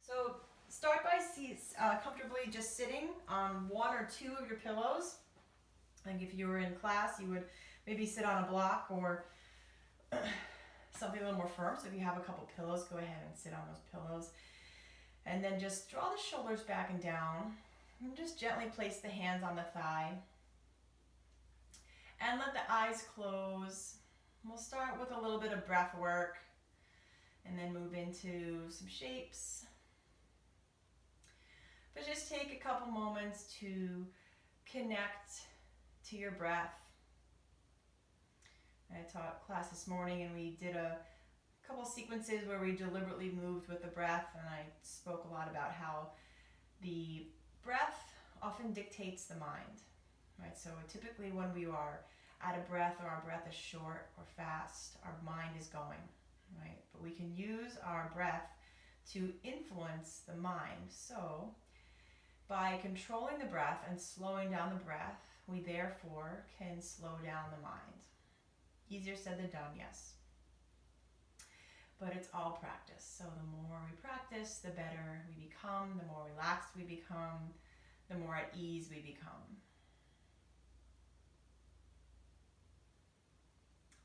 So start by comfortably just sitting on one or two of your pillows. Like if you were in class, you would maybe sit on a block or something a little more firm. So if you have a couple pillows, go ahead and sit on those pillows. And then just draw the shoulders back and down. And just gently place the hands on the thigh. And let the eyes close. We'll start with a little bit of breath work and then move into some shapes. But just take a couple moments to connect to your breath. I taught class this morning and we did a couple sequences where we deliberately moved with the breath, and I spoke a lot about how the breath often dictates the mind, right? So typically when we are out of breath or our breath is short or fast, our mind is going, right? But we can use our breath to influence the mind. So by controlling the breath and slowing down the breath, we therefore can slow down the mind. Easier said than done, yes. But it's all practice. So the more we practice, the better we become, the more relaxed we become, the more at ease we become.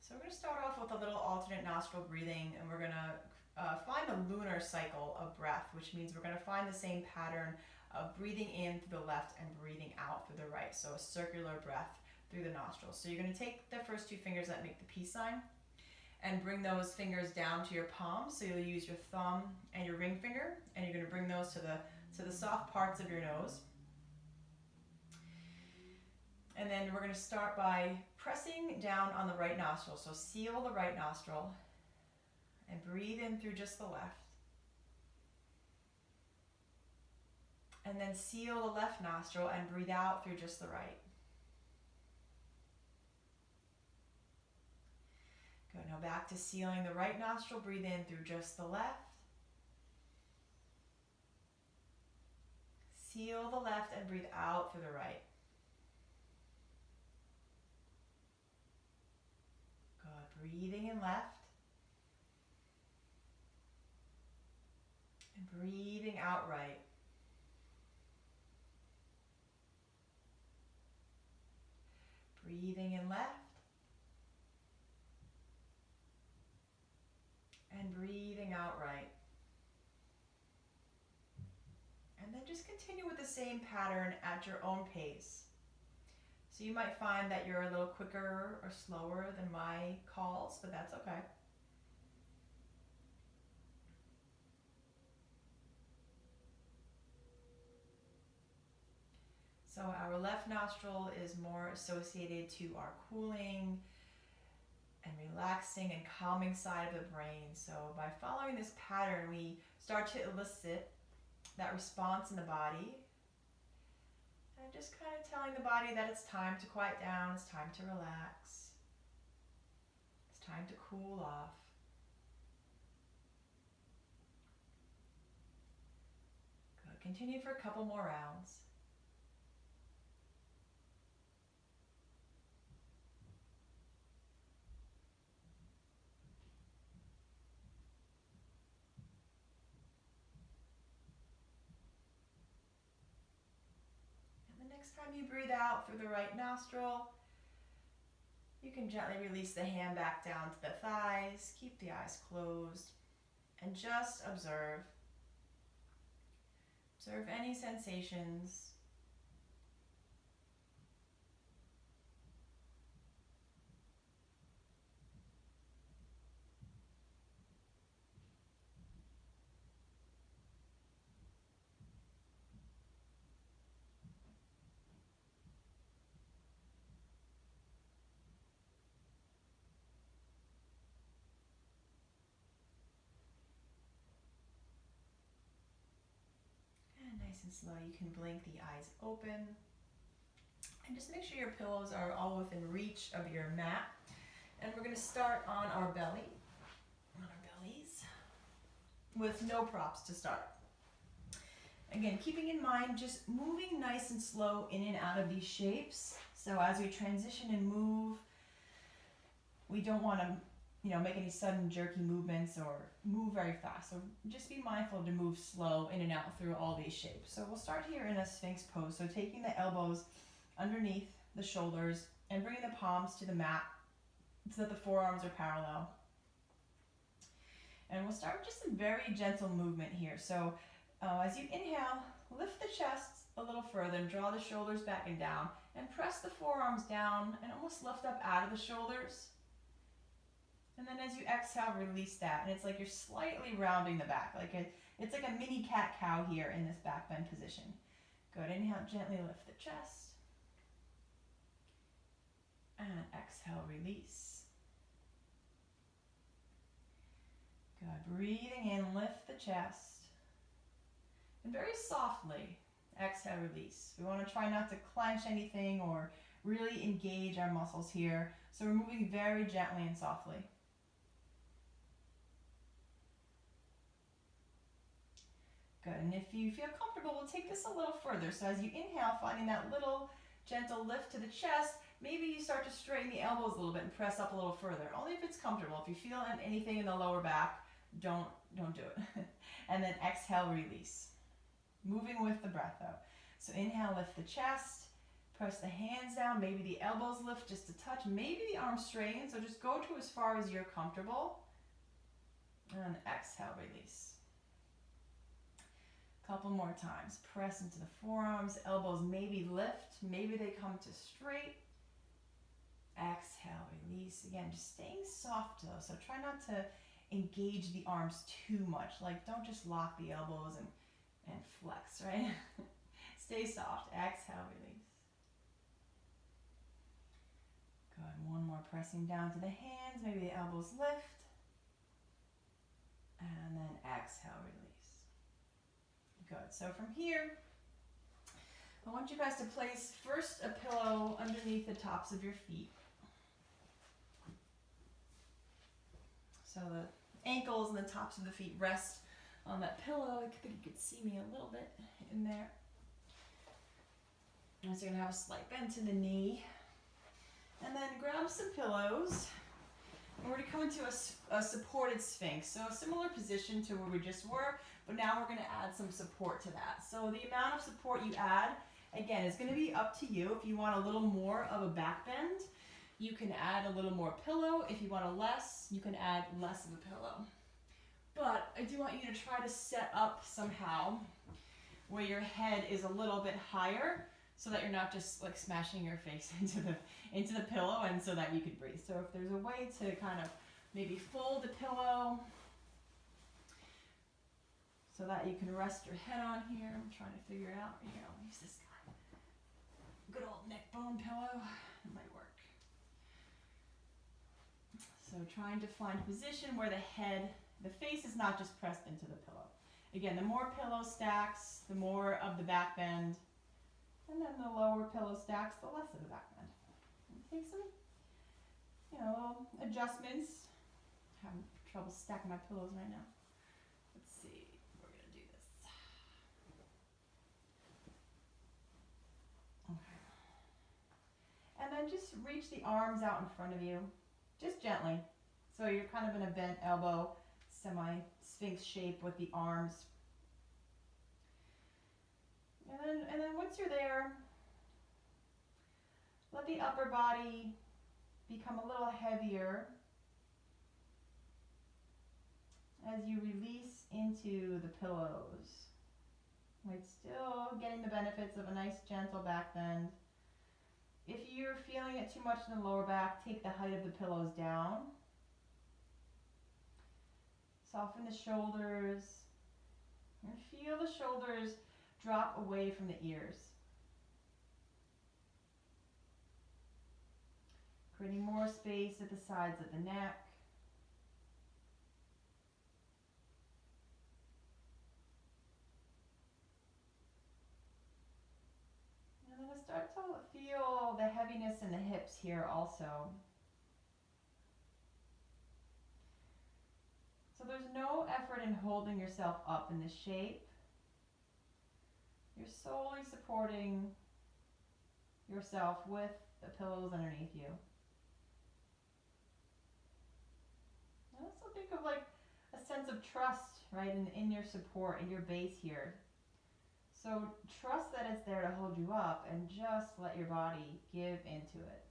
So we're going to start off with a little alternate nostril breathing, and we're going to find a lunar cycle of breath, which means we're going to find the same pattern of breathing in through the left and breathing out through the right. So a circular breath through the nostrils. So you're going to take the first two fingers that make the peace sign and bring those fingers down to your palms. So you'll use your thumb and your ring finger, and you're going to bring those to the soft parts of your nose. And then we're going to start by pressing down on the right nostril. So seal the right nostril and breathe in through just the left. And then seal the left nostril and breathe out through just the right. Good. Now back to sealing the right nostril. Breathe in through just the left. Seal the left and breathe out through the right. Good. Breathing in left. And breathing out right. Breathing in left. And breathing out right. And then just continue with the same pattern at your own pace. So you might find that you're a little quicker or slower than my calls, but that's okay. So our left nostril is more associated to our cooling and relaxing and calming side of the brain. So by following this pattern, we start to elicit that response in the body. And just kind of telling the body that it's time to quiet down, it's time to relax, it's time to cool off. Good. Continue for a couple more rounds. Next time you breathe out through the right nostril, you can gently release the hand back down to the thighs. Keep the eyes closed and just observe. Observe any sensations. Nice and slow, you can blink the eyes open. And just make sure your pillows are all within reach of your mat. And we're going to start on our belly, on our bellies, with no props to start. Again, keeping in mind just moving nice and slow in and out of these shapes. So as we transition and move, we don't want to make any sudden jerky movements or move very fast. So just be mindful to move slow in and out through all these shapes. So we'll start here in a Sphinx pose. So taking the elbows underneath the shoulders and bringing the palms to the mat so that the forearms are parallel. And we'll start with just a very gentle movement here. So as you inhale, lift the chest a little further and draw the shoulders back and down, and press the forearms down and almost lift up out of the shoulders. And then as you exhale, release that. And it's like you're slightly rounding the back. It's like a mini cat-cow here in this back bend position. Good. Inhale, gently lift the chest. And exhale, release. Good. Breathing in, lift the chest. And very softly, exhale, release. We want to try not to clench anything or really engage our muscles here. So we're moving very gently and softly. Good. And if you feel comfortable, we'll take this a little further. So as you inhale, finding that little gentle lift to the chest, maybe you start to straighten the elbows a little bit and press up a little further. Only if it's comfortable. If you feel anything in the lower back, don't do it. And then exhale, release. Moving with the breath though. So inhale, lift the chest, press the hands down, maybe the elbows lift just a touch, maybe the arms straighten, so just go to as far as you're comfortable. And exhale, release. Couple more times. Press into the forearms, elbows maybe lift, maybe they come to straight. Exhale, release. Again, just staying soft though, so try not to engage the arms too much. Like don't just lock the elbows and flex, right? Stay soft. Exhale, release. Good. One more, pressing down to the hands, maybe the elbows lift. And then exhale, release. Good. So from here, I want you guys to place first a pillow underneath the tops of your feet. So the ankles and the tops of the feet rest on that pillow. I think you could see me a little bit in there. And so you're going to have a slight bend to the knee. And then grab some pillows. And we're going to come into a supported sphinx. So a similar position to where we just were, but now we're going to add some support to that. So the amount of support you add, again, is going to be up to you. If you want a little more of a back bend, you can add a little more pillow. If you want a less, you can add less of a pillow. But I do want you to try to set up somehow where your head is a little bit higher so that you're not just like smashing your face into the pillow, and so that you can breathe. So if there's a way to kind of maybe fold the pillow so that you can rest your head on here. I'm trying to figure it out. Here, I'll use this guy. Good old neck bone pillow. It might work. So trying to find a position where the face is not just pressed into the pillow. Again, the more pillow stacks, the more of the back bend. And then the lower pillow stacks, the less of the back bend. And take some, little adjustments. I'm having trouble stacking my pillows right now. Let's see, we're gonna do this. Okay. And then just reach the arms out in front of you, just gently. So you're kind of in a bent elbow, semi-sphinx shape with the arms. And then once you're there, let the upper body become a little heavier as you release into the pillows. Right, still getting the benefits of a nice gentle back bend. If you're feeling it too much in the lower back, take the height of the pillows down. Soften the shoulders and feel the shoulders drop away from the ears. Creating more space at the sides of the neck. And then start to feel the heaviness in the hips here also. So there's no effort in holding yourself up in this shape. You're solely supporting yourself with the pillows underneath you. And also think of like a sense of trust, right, in your support, in your base here. So trust that it's there to hold you up and just let your body give into it.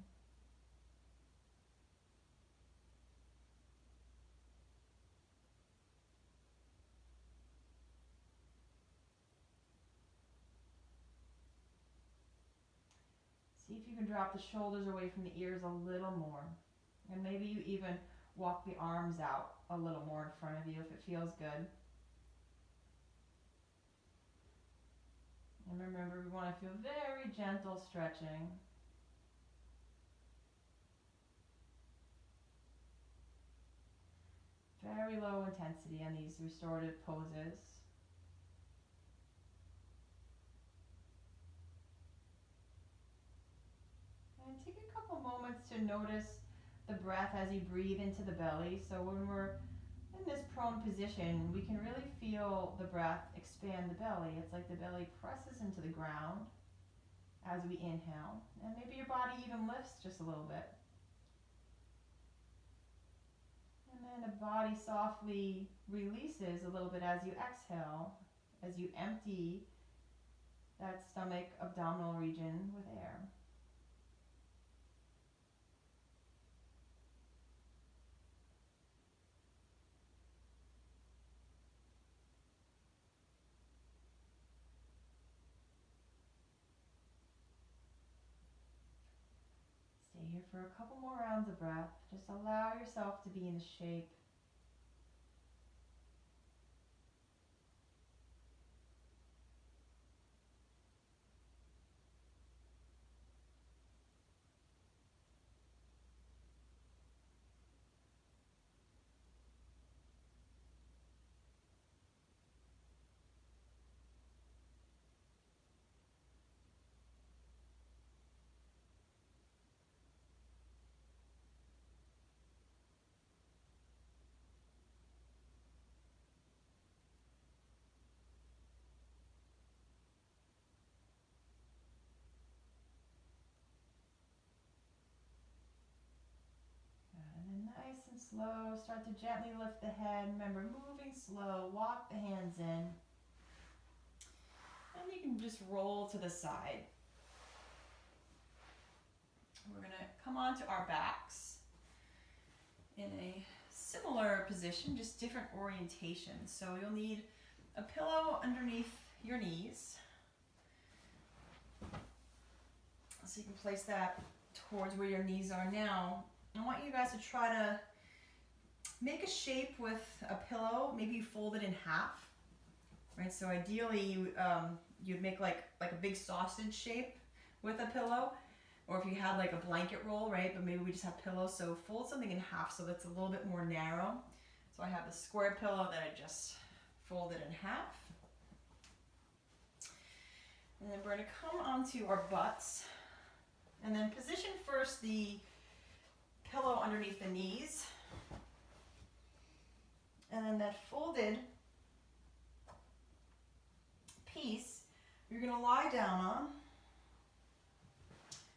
See if you can drop the shoulders away from the ears a little more. And maybe you even walk the arms out a little more in front of you if it feels good. And remember, we want to feel very gentle stretching. Very low intensity on these restorative poses. And take a couple moments to notice the breath as you breathe into the belly. So when we're in this prone position, we can really feel the breath expand the belly. It's like the belly presses into the ground as we inhale. And maybe your body even lifts just a little bit. And then the body softly releases a little bit as you exhale, as you empty that stomach abdominal region with air. Stay here for a couple more rounds of breath. Just allow yourself to be in the shape. Nice and slow, start to gently lift the head. Remember, moving slow, walk the hands in. And you can just roll to the side. We're going to come onto our backs in a similar position, just different orientation. So you'll need a pillow underneath your knees. So you can place that towards where your knees are now. I want you guys to try to make a shape with a pillow. Maybe you fold it in half, right? So ideally, you'd make like a big sausage shape with a pillow, or if you had like a blanket roll, right? But maybe we just have pillows. So fold something in half so that's a little bit more narrow. So I have the square pillow that I just folded in half. And then we're going to come onto our butts, and then position first the pillow underneath the knees, and then that folded piece you're going to lie down on,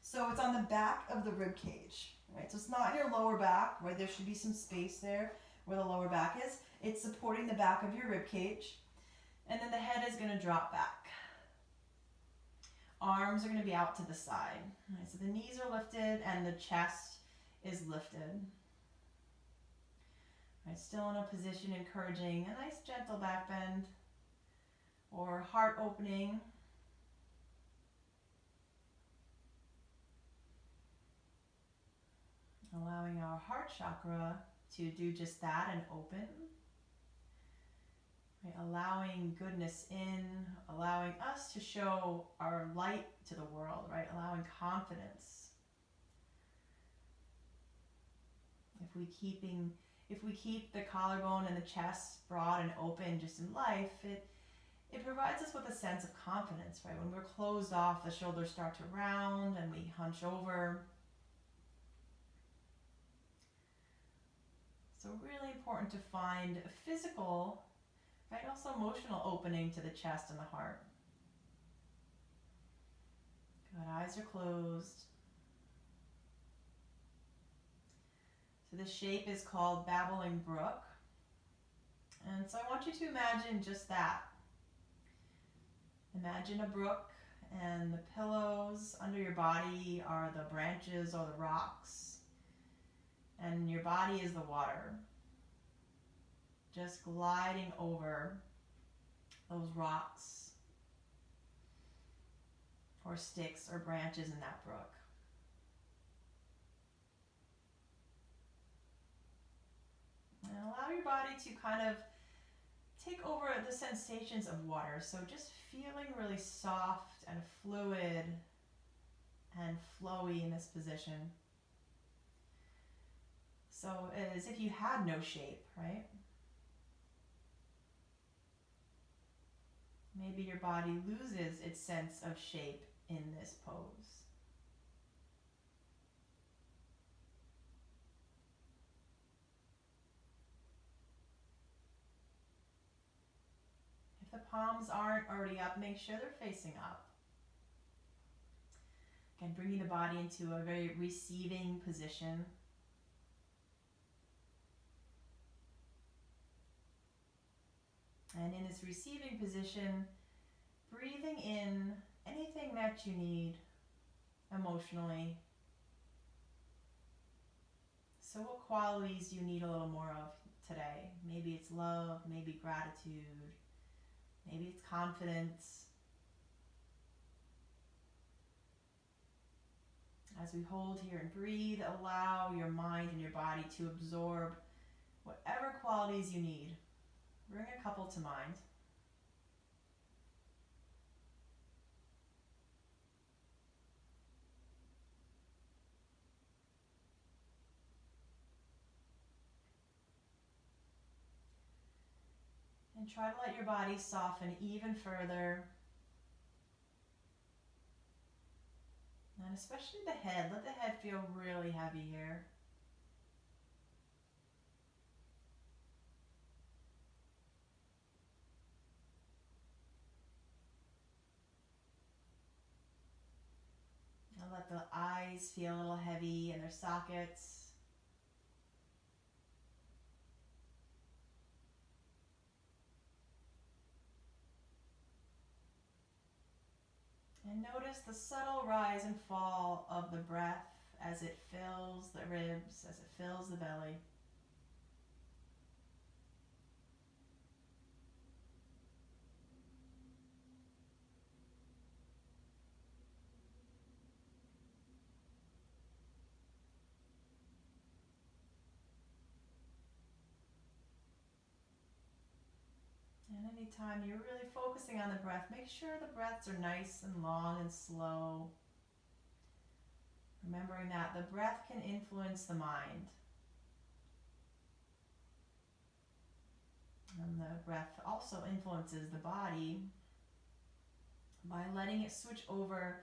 so it's on the back of the rib cage, right? So it's not in your lower back, right? There should be some space there where the lower back is. It's supporting the back of your rib cage, and then the head is going to drop back. Arms are going to be out to the side. Right, so the knees are lifted and the chest is lifted. Right, still in a position encouraging a nice gentle back bend or heart opening. Allowing our heart chakra to do just that and open. Right, allowing goodness in, allowing us to show our light to the world, right? Allowing confidence. If we keep the collarbone and the chest broad and open just in life, it provides us with a sense of confidence, right? When we're closed off, the shoulders start to round and we hunch over. So really important to find a physical, right, also emotional opening to the chest and the heart. Good, eyes are closed. So this shape is called Babbling Brook. And so I want you to imagine just that. Imagine a brook, and the pillows under your body are the branches or the rocks, and your body is the water, just gliding over those rocks or sticks or branches in that brook. And allow your body to kind of take over the sensations of water. So just feeling really soft and fluid and flowy in this position. So as if you had no shape, right? Maybe your body loses its sense of shape in this pose. If the palms aren't already up, make sure they're facing up. Again, bringing the body into a very receiving position. And in this receiving position, breathing in anything that you need emotionally. So what qualities do you need a little more of today? Maybe it's love, maybe gratitude, maybe it's confidence. As we hold here and breathe, allow your mind and your body to absorb whatever qualities you need. Bring a couple to mind. And try to let your body soften even further. And especially the head. Let the head feel really heavy here. And let the eyes feel a little heavy in their sockets. And notice the subtle rise and fall of the breath as it fills the ribs, as it fills the belly. And anytime you're really focusing on the breath, make sure the breaths are nice and long and slow. Remembering that the breath can influence the mind. And the breath also influences the body by letting it switch over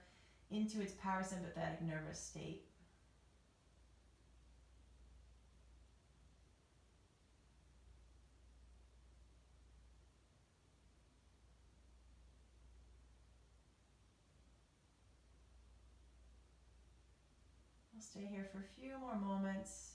into its parasympathetic nervous state. We'll stay here for a few more moments.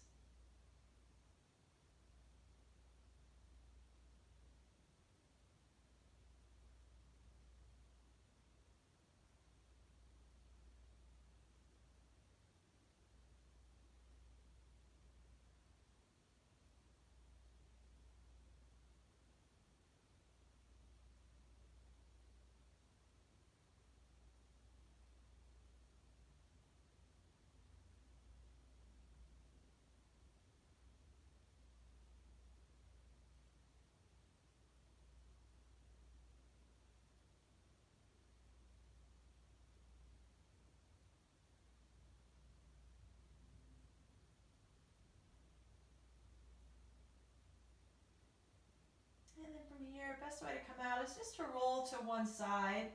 And then from here, best way to come out is just to roll to one side.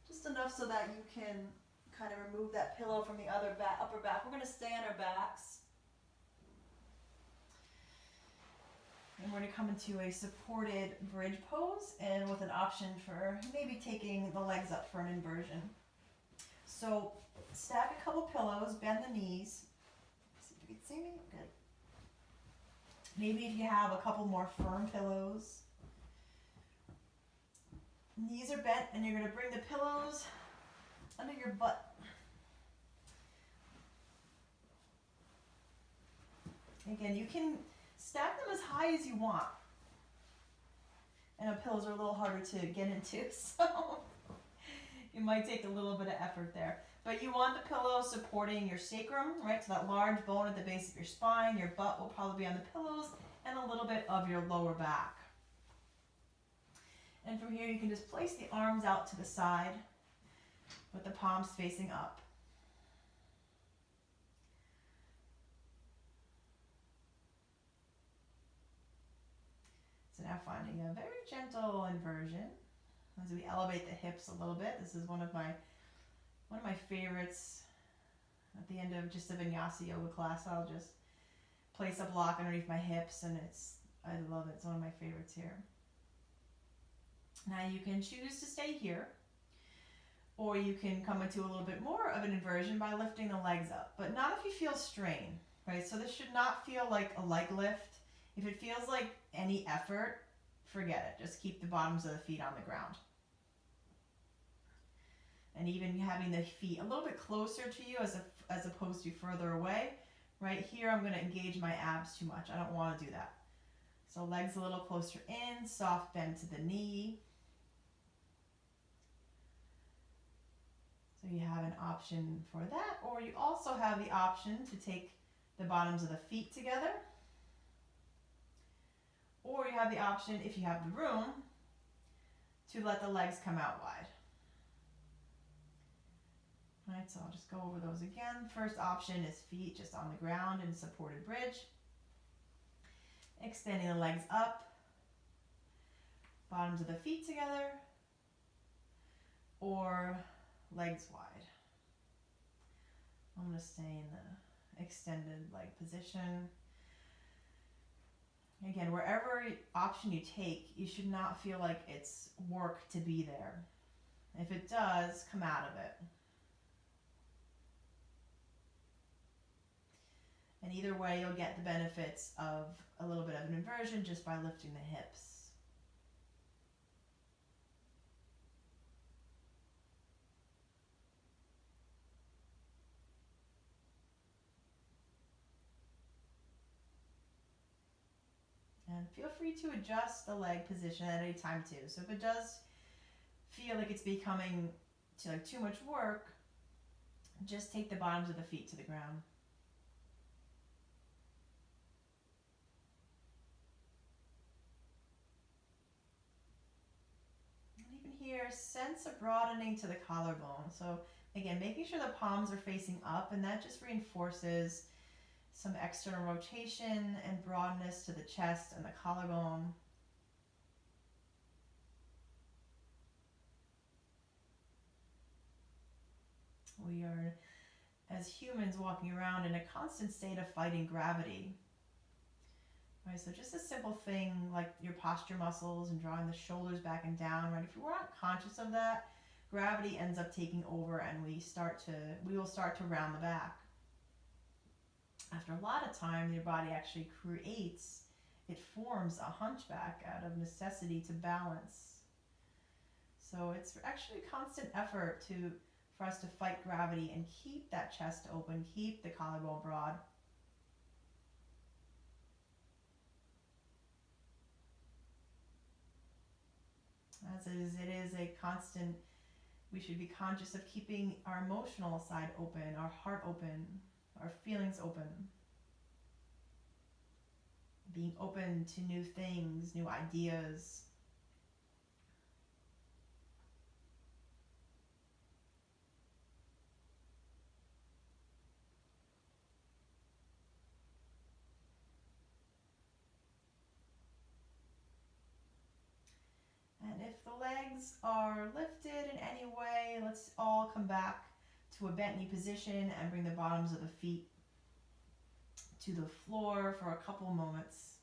Just enough so that you can kind of remove that pillow from the other upper back. We're going to stay on our backs. And we're going to come into a supported bridge pose, and with an option for maybe taking the legs up for an inversion. So stack a couple pillows, bend the knees. See if you can see me. Good. Maybe if you have a couple more firm pillows. Knees are bent, and you're going to bring the pillows under your butt. Again, you can stack them as high as you want. I know pillows are a little harder to get into, so it might take a little bit of effort there. But you want the pillow supporting your sacrum, right? So that large bone at the base of your spine, your butt will probably be on the pillows, and a little bit of your lower back. And from here, you can just place the arms out to the side with the palms facing up. So now finding a very gentle inversion as we elevate the hips a little bit. This is one of my favorites at the end of just a vinyasa yoga class. I'll just place a block underneath my hips, and I love it. It's one of my favorites here. Now you can choose to stay here, or you can come into a little bit more of an inversion by lifting the legs up, but not if you feel strain, right? So this should not feel like a leg lift. If it feels like any effort, forget it. Just keep the bottoms of the feet on the ground. And even having the feet a little bit closer to you as opposed to further away, right? Here I'm going to engage my abs too much. I don't want to do that. So legs a little closer in, soft bend to the knee. So you have an option for that, or you also have the option to take the bottoms of the feet together, or you have the option, if you have the room, to let the legs come out wide. All right, so I'll just go over those again. First option is feet just on the ground in supported bridge. Extending the legs up, bottoms of the feet together, or legs wide. I'm going to stay in the extended leg position. Again, wherever option you take, you should not feel like it's work to be there. If it does, come out of it. And either way, you'll get the benefits of a little bit of an inversion just by lifting the hips. And feel free to adjust the leg position at any time too. So if it does feel like it's becoming too much work, just take the bottoms of the feet to the ground. And even here, sense a broadening to the collarbone. So again, making sure the palms are facing up, and that just reinforces some external rotation and broadness to the chest and the collarbone. We are, as humans, walking around in a constant state of fighting gravity. Right, so just a simple thing like your posture muscles and drawing the shoulders back and down, right? If we're not conscious of that, gravity ends up taking over, and we will start to round the back. After a lot of time, your body actually forms a hunchback out of necessity to balance. So it's actually a constant effort for us to fight gravity and keep that chest open, keep the collarbone broad. As it is a constant, we should be conscious of keeping our emotional side open, our heart open, our feelings open. Being open to new things, new ideas. And if the legs are lifted in any way, let's all come back to a bent knee position and bring the bottoms of the feet to the floor for a couple moments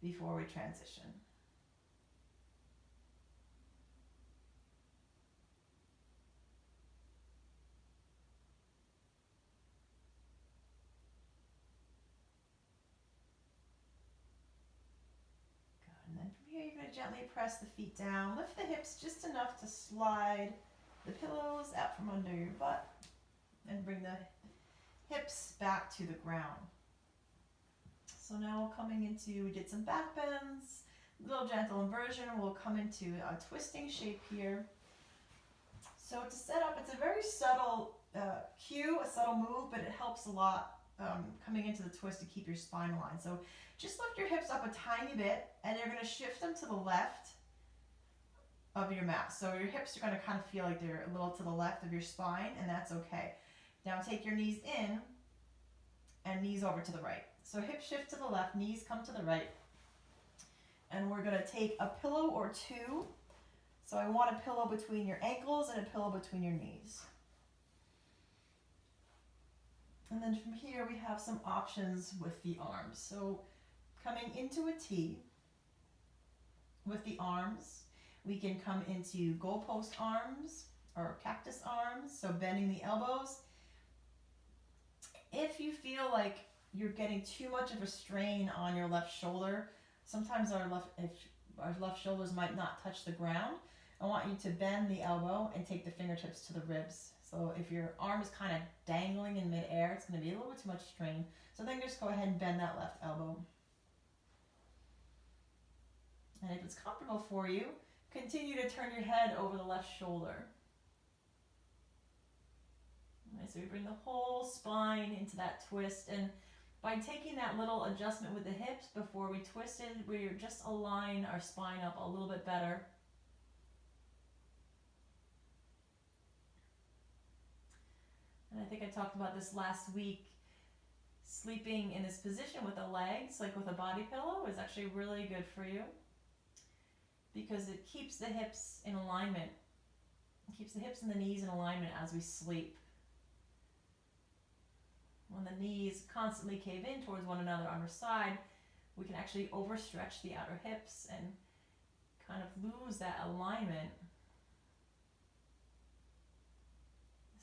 before we transition. here you're going to gently press the feet down. Lift the hips just enough to slide the pillows out from under your butt and bring the hips back to the ground. So now coming into, we did some back bends, little gentle inversion. We'll come into a twisting shape here. So to set up, it's a very subtle cue, a subtle move, but it helps a lot coming into the twist to keep your spine aligned. So just lift your hips up a tiny bit, and you're going to shift them to the left of your mat. So your hips are going to kind of feel like they're a little to the left of your spine, and that's okay. Now take your knees in and knees over to the right. So hips shift to the left, knees come to the right. And we're going to take a pillow or two. So I want a pillow between your ankles and a pillow between your knees. And then from here we have some options with the arms. So coming into a T with the arms, we can come into goalpost arms or cactus arms, so bending the elbows. If you feel like you're getting too much of a strain on your left shoulder, sometimes our left shoulders might not touch the ground. I want you to bend the elbow and take the fingertips to the ribs. So if your arm is kind of dangling in midair, it's going to be a little bit too much strain. So then just go ahead and bend that left elbow. And if it's comfortable for you, continue to turn your head over the left shoulder. Okay, so we bring the whole spine into that twist, and by taking that little adjustment with the hips before we twist it, we just align our spine up a little bit better. And I think I talked about this last week. Sleeping in this position with the legs, like with a body pillow, is actually really good for you because it keeps the hips in alignment. It keeps the hips and the knees in alignment as we sleep. When the knees constantly cave in towards one another on our side, we can actually overstretch the outer hips and kind of lose that alignment.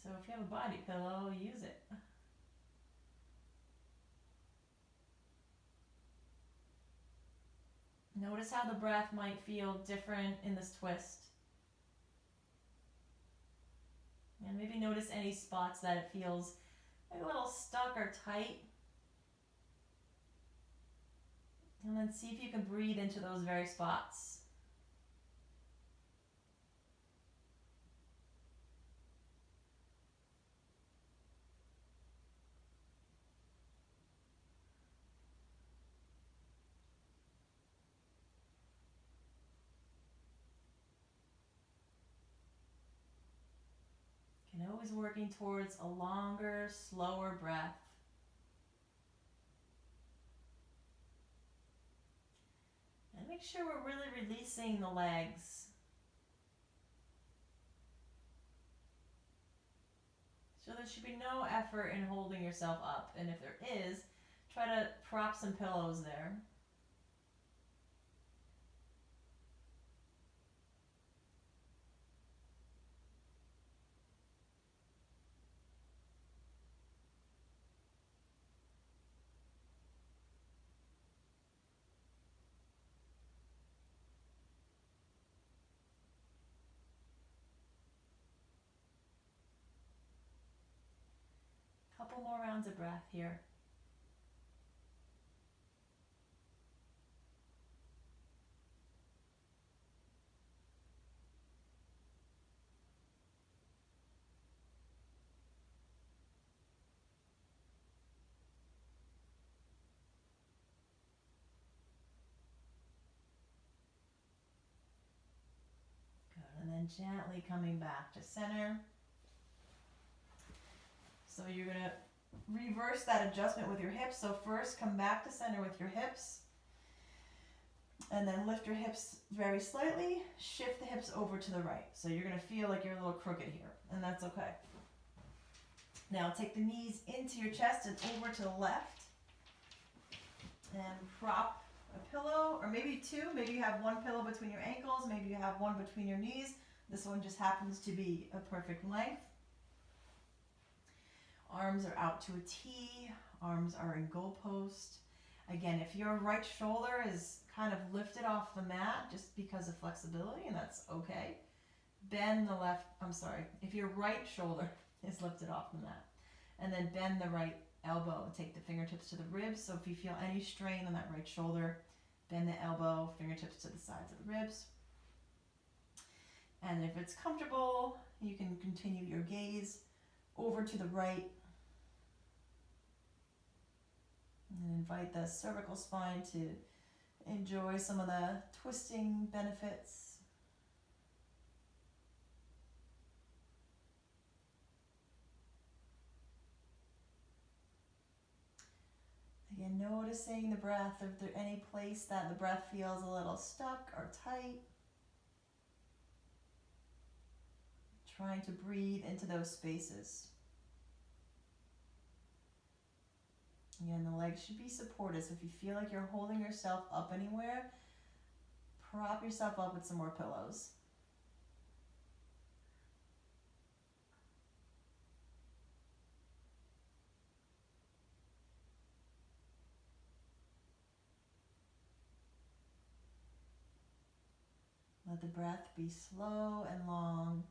So if you have a body pillow, use it. Notice how the breath might feel different in this twist. And maybe notice any spots that it feels like a little stuck or tight. And then see if you can breathe into those very spots. And always working towards a longer, slower breath. And make sure we're really releasing the legs. So there should be no effort in holding yourself up. And if there is, try to prop some pillows there. Couple more rounds of breath here. Good, and then gently coming back to center. So you're going to reverse that adjustment with your hips. So first come back to center with your hips. And then lift your hips very slightly. Shift the hips over to the right. So you're going to feel like you're a little crooked here. And that's okay. Now take the knees into your chest and over to the left. And prop a pillow, or maybe two. Maybe you have one pillow between your ankles. Maybe you have one between your knees. This one just happens to be a perfect length. Arms are out to a T, arms are in goalpost. Again, if your right shoulder is kind of lift it off the mat just because of flexibility, and that's okay. Bend the left, if your right shoulder is lifted off the mat, and then bend the right elbow, take the fingertips to the ribs. So if you feel any strain on that right shoulder, bend the elbow, fingertips to the sides of the ribs. And if it's comfortable, you can continue your gaze over to the right and invite the cervical spine to enjoy some of the twisting benefits. Again, noticing the breath, if there's any place that the breath feels a little stuck or tight. Trying to breathe into those spaces. Again, the legs should be supported, so if you feel like you're holding yourself up anywhere, prop yourself up with some more pillows. Let the breath be slow and long.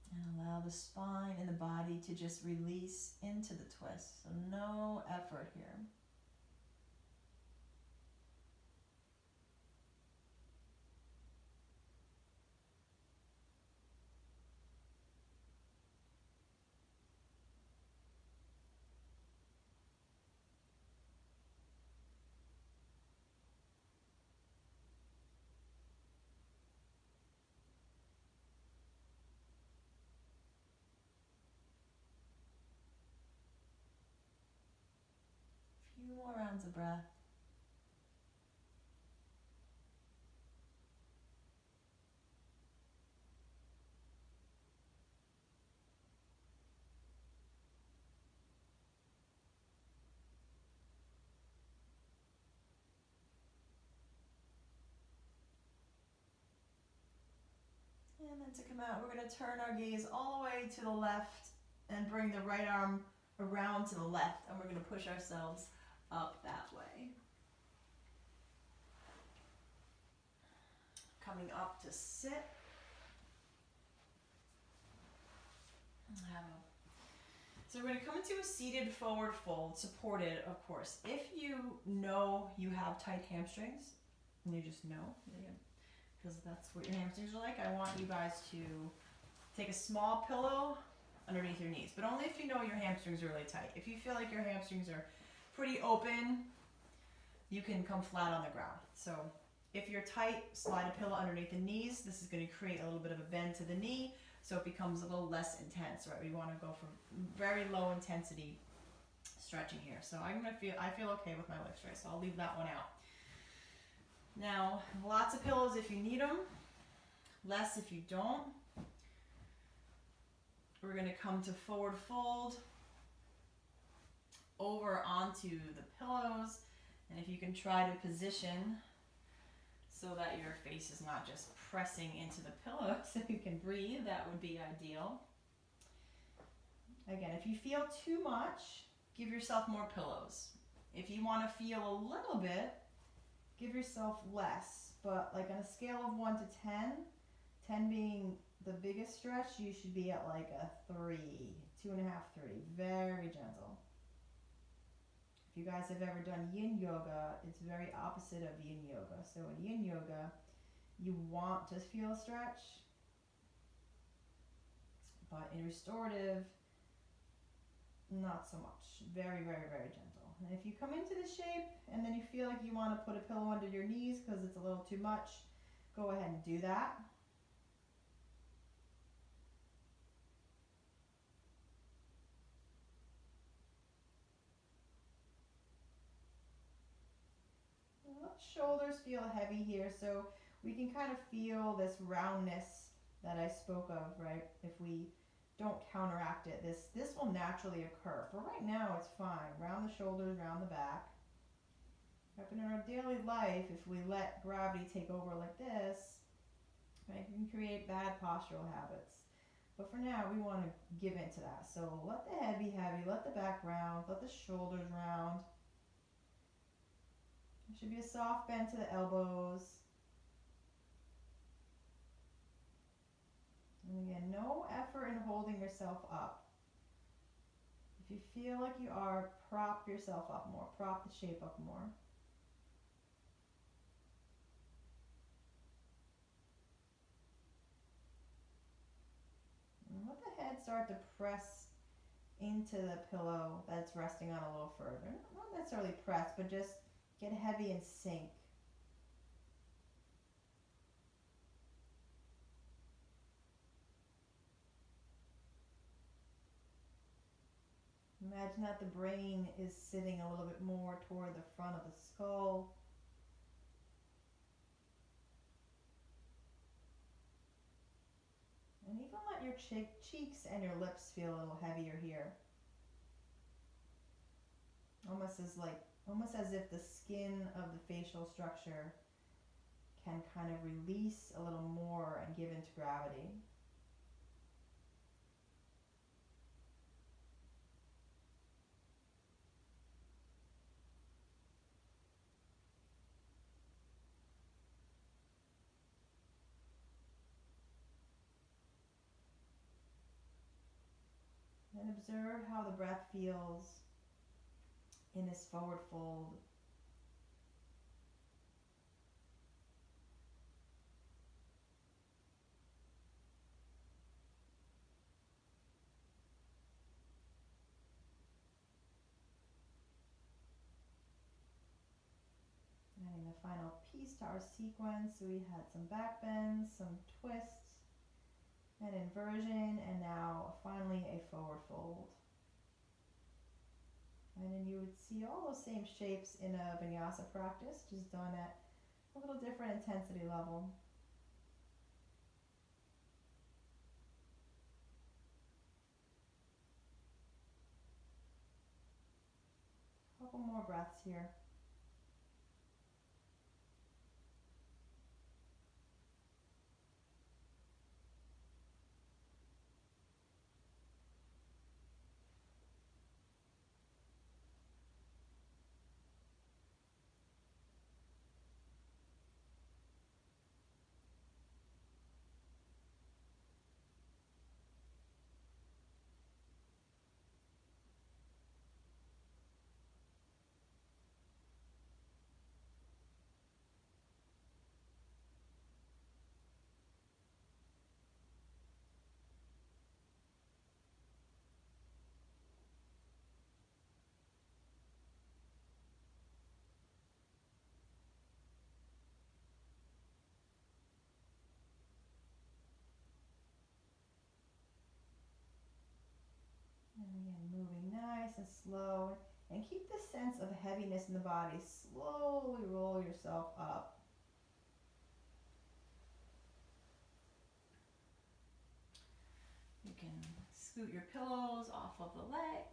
And allow the spine and the body to just release into the twist. So no effort here. Few more rounds of breath. And then to come out, we're going to turn our gaze all the way to the left and bring the right arm around to the left, and we're going to push ourselves up that way. Coming up to sit. So we're going to come into a seated forward fold, supported, of course. If you know you have tight hamstrings, and you just know, because that's what your hamstrings are like, I want you guys to take a small pillow underneath your knees, but only if you know your hamstrings are really tight. If you feel like your hamstrings are pretty open, you can come flat on the ground. So if you're tight, slide a pillow underneath the knees. This is going to create a little bit of a bend to the knee, so it becomes a little less intense, right? We want to go for very low intensity stretching here. So I feel okay with my leg stretch, so I'll leave that one out. Now, lots of pillows if you need them, less if you don't. We're going to come to forward fold, over onto the pillows, and if you can try to position so that your face is not just pressing into the pillow so you can breathe, that would be ideal. Again, if you feel too much, give yourself more pillows. If you want to feel a little bit, give yourself less. But like on a scale of 1 to 10, 10 being the biggest stretch, you should be at like a 3, 2.5, 3. Very gentle. If you guys have ever done yin yoga, it's very opposite of yin yoga. So in yin yoga, you want to feel a stretch, but in restorative, not so much. Very, very, very gentle. And if you come into the shape and then you feel like you want to put a pillow under your knees because it's a little too much, go ahead and do that. Shoulders feel heavy here, so we can kind of feel this roundness that I spoke of, right? If we don't counteract it. This will naturally occur. For right now, it's fine. Round the shoulders, round the back. But in our daily life, if we let gravity take over like this, right, we can create bad postural habits. But for now, we want to give into that. So let the head be heavy, let the back round, let the shoulders round. There should be a soft bend to the elbows. And again, no effort in holding yourself up. If you feel like you are, prop yourself up more, prop the shape up more. And let the head start to press into the pillow that's resting on a little further. Not necessarily press, but just get heavy and sink. Imagine that the brain is sitting a little bit more toward the front of the skull. And even let your cheeks and your lips feel a little heavier here. Almost as if the skin of the facial structure can kind of release a little more and give into gravity. And observe how the breath feels in this forward fold. Adding the final piece to our sequence, so we had some back bends, some twists, an inversion, and now finally a forward fold. And then you would see all those same shapes in a vinyasa practice, just done at a little different intensity level. A couple more breaths here. And again, moving nice and slow. And keep this sense of heaviness in the body. Slowly roll yourself up. You can scoot your pillows off of the leg.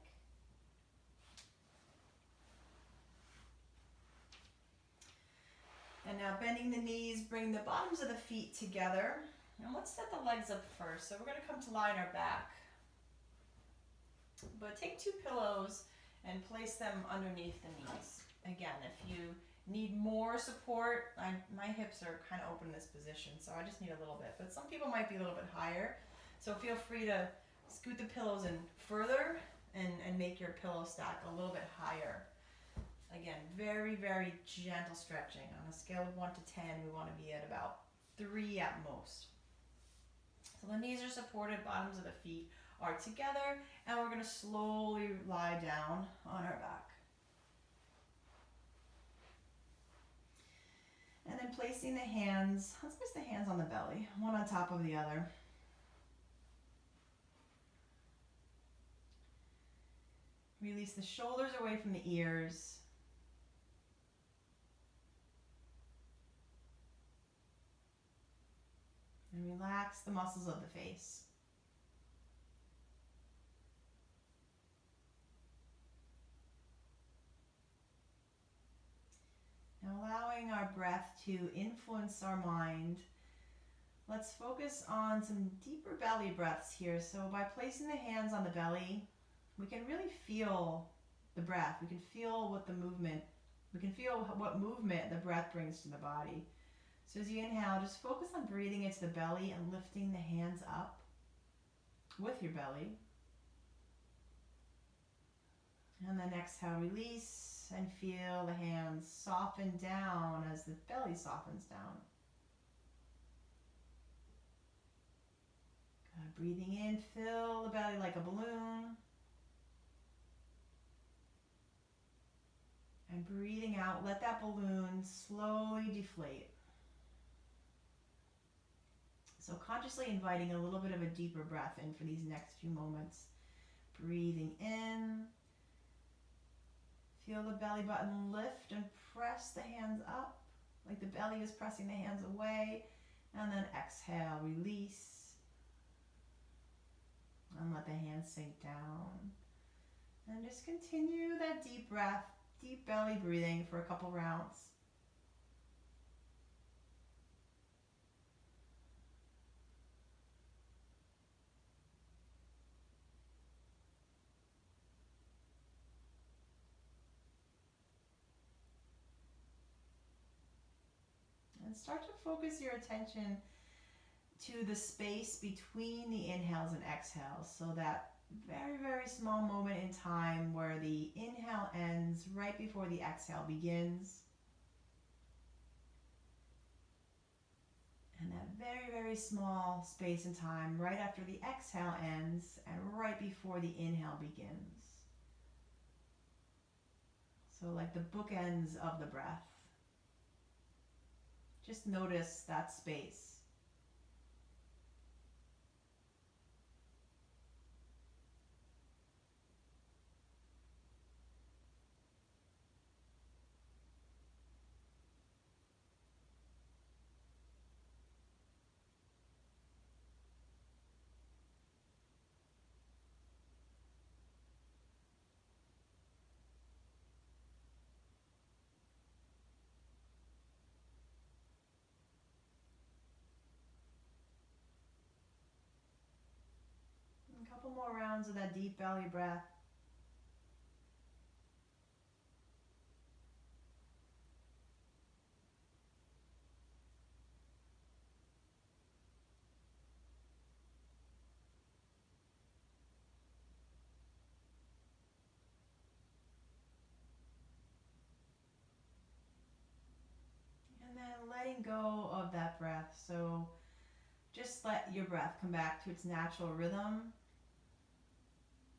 And now bending the knees, bring the bottoms of the feet together. And let's set the legs up first. So we're going to come to lie on our back. But take two pillows and place them underneath the knees. Again, if you need more support, my hips are kind of open in this position, so I just need a little bit. But some people might be a little bit higher, so feel free to scoot the pillows in further and make your pillow stack a little bit higher. Again, very, very gentle stretching. On a scale of 1 to 10, we want to be at about 3 at most. So the knees are supported, bottoms of the feet are together, and we're going to slowly lie down on our back. And then placing the hands, let's place the hands on the belly, one on top of the other. Release the shoulders away from the ears. And relax the muscles of the face. our breath to influence our mind, let's focus on some deeper belly breaths here. So by placing the hands on the belly, we can really feel the breath. We can feel what what movement the breath brings to the body. So as you inhale, just focus on breathing into the belly and lifting the hands up with your belly. And then exhale, release, and feel the hands soften down as the belly softens down. Good. Breathing in, fill the belly like a balloon. And breathing out, let that balloon slowly deflate. So consciously inviting a little bit of a deeper breath in for these next few moments. Breathing in. Feel the belly button lift and press the hands up like the belly is pressing the hands away. And then exhale, release. And let the hands sink down. And just continue that deep breath, deep belly breathing for a couple rounds. And start to focus your attention to the space between the inhales and exhales. So that very, very small moment in time where the inhale ends right before the exhale begins. And that very, very small space in time right after the exhale ends and right before the inhale begins. So like the bookends of the breath. Just notice that space. A couple more rounds of that deep belly breath. And then letting go of that breath. So just let your breath come back to its natural rhythm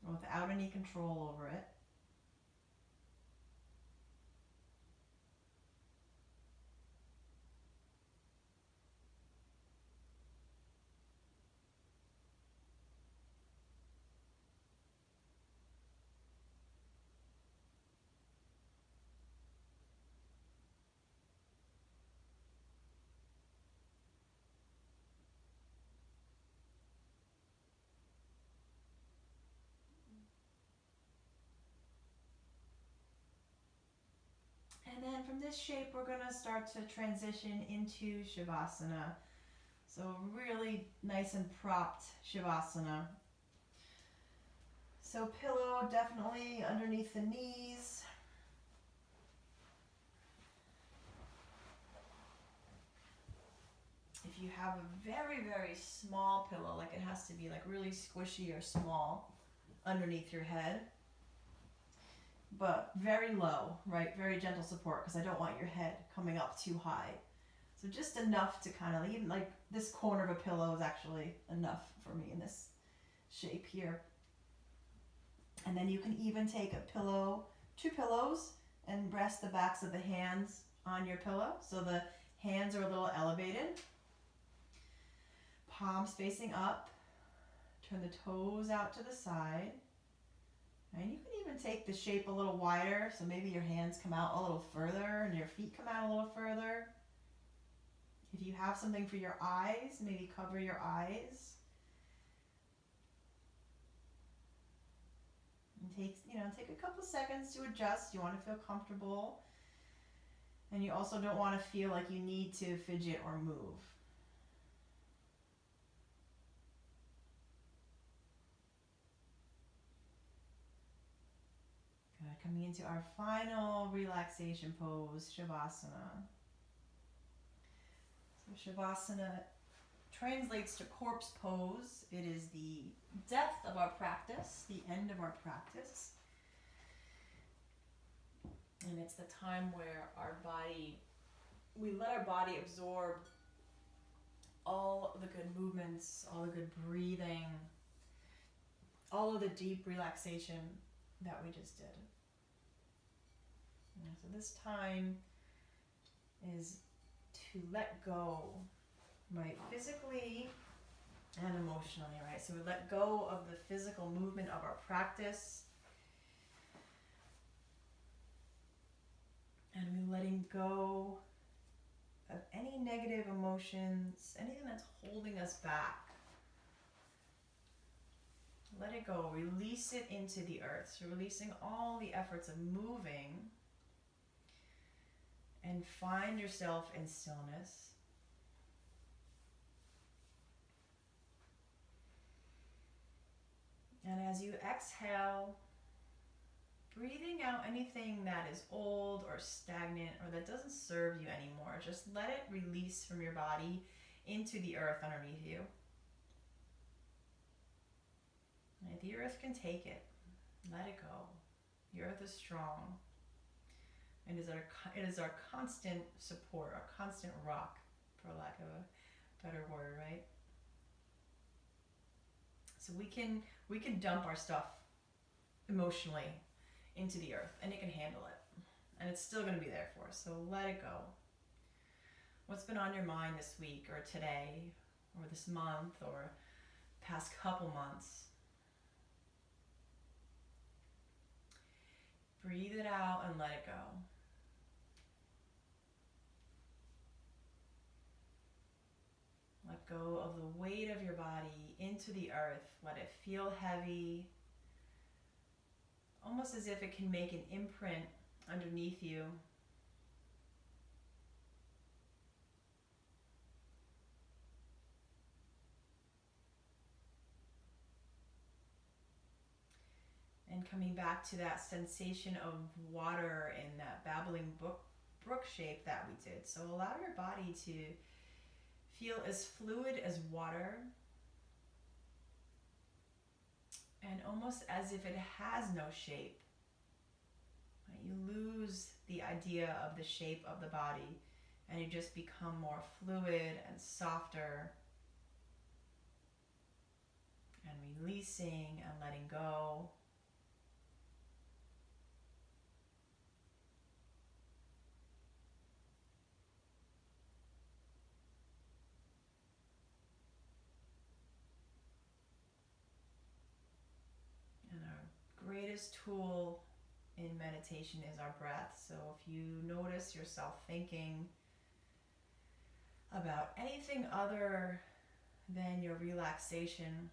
without any control over it. And then from this shape, we're going to start to transition into Shavasana. So really nice and propped Shavasana. So pillow definitely underneath the knees. If you have a very, very small pillow, like it has to be like really squishy or small underneath your head, but very low, right? Very gentle support, because I don't want your head coming up too high. So just enough to kind of, even like this corner of a pillow is actually enough for me in this shape here. And then you can even take a pillow, 2 pillows, and rest the backs of the hands on your pillow. So the hands are a little elevated. Palms facing up. Turn the toes out to the side. And you can even take the shape a little wider, so maybe your hands come out a little further and your feet come out a little further. If you have something for your eyes, maybe cover your eyes. And take a couple seconds to adjust. You want to feel comfortable. And you also don't want to feel like you need to fidget or move. Good. Coming into our final relaxation pose, Shavasana. So Shavasana translates to corpse pose. It is the death of our practice, the end of our practice. And it's the time where we let our body absorb all the good movements, all the good breathing, all of the deep relaxation that we just did. And so this time is to let go, right? Physically and emotionally, right? So we let go of the physical movement of our practice. And we're letting go of any negative emotions, anything that's holding us back. Let it go. Release it into the earth. So releasing all the efforts of moving. And find yourself in stillness. And as you exhale, breathing out anything that is old or stagnant or that doesn't serve you anymore. Just let it release from your body into the earth underneath you. Right? The earth can take it. Let it go. The earth is strong. It is our constant support, our constant rock, for lack of a better word, right? So we can dump our stuff emotionally into the earth, and it can handle it, and it's still going to be there for us. So let it go. What's been on your mind this week or today or this month or past couple months? Breathe it out and let it go. Let go of the weight of your body into the earth. Let it feel heavy, almost as if it can make an imprint underneath you. And coming back to that sensation of water in that babbling brook shape that we did. So allow your body to feel as fluid as water, and almost as if it has no shape. Right? You lose the idea of the shape of the body, and you just become more fluid and softer, and releasing and letting go. Greatest tool in meditation is our breath. So if you notice yourself thinking about anything other than your relaxation,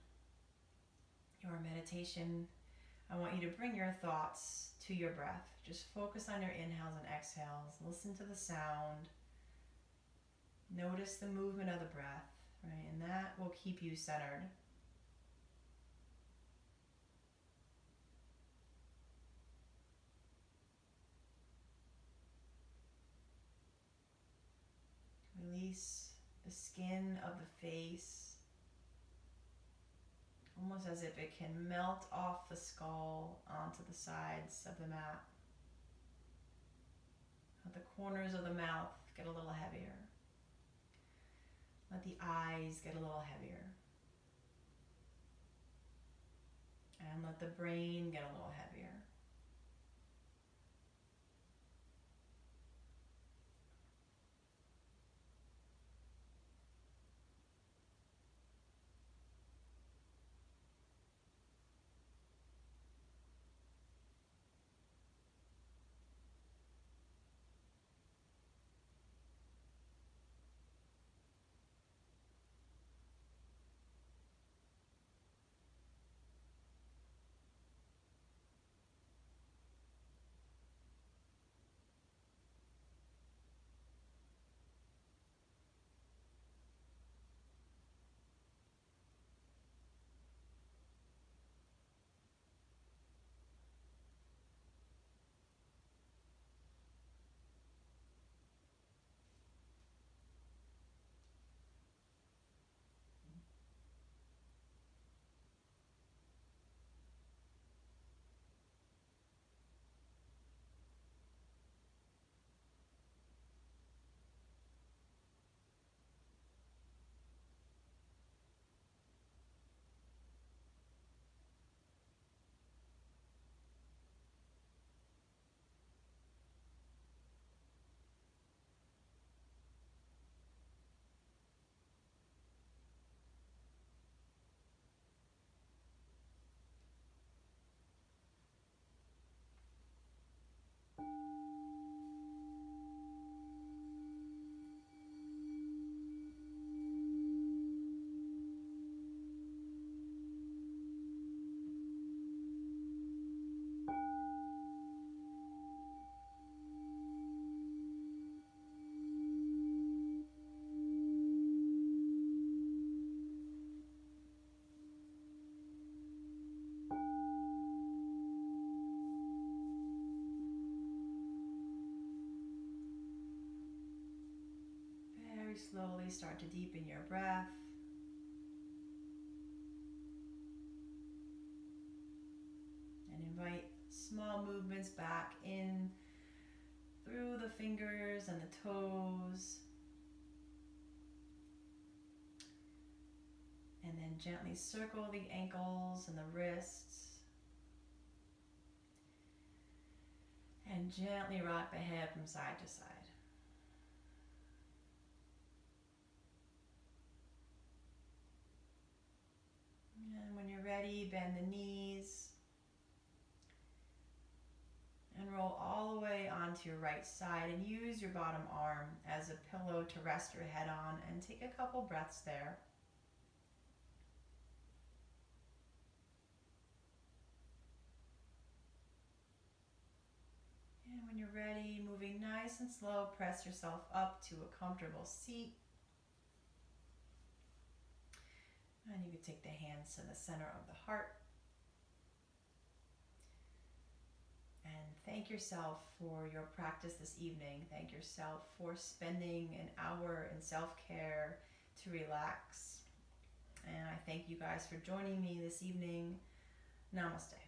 your meditation, I want you to bring your thoughts to your breath. Just focus on your inhales and exhales. Listen to the sound. Notice the movement of the breath, right? And that will keep you centered. Release the skin of the face, almost as if it can melt off the skull onto the sides of the mat. Let the corners of the mouth get a little heavier. Let the eyes get a little heavier. And let the brain get a little heavier. slowly start to deepen your breath. And invite small movements back in through the fingers and the toes. And then gently circle the ankles and the wrists. And gently rock the head from side to side. And when you're ready, bend the knees. And roll all the way onto your right side and use your bottom arm as a pillow to rest your head on, and take a couple breaths there. And when you're ready, moving nice and slow, press yourself up to a comfortable seat. And you can take the hands to the center of the heart. And thank yourself for your practice this evening. Thank yourself for spending an hour in self-care to relax. And I thank you guys for joining me this evening. Namaste.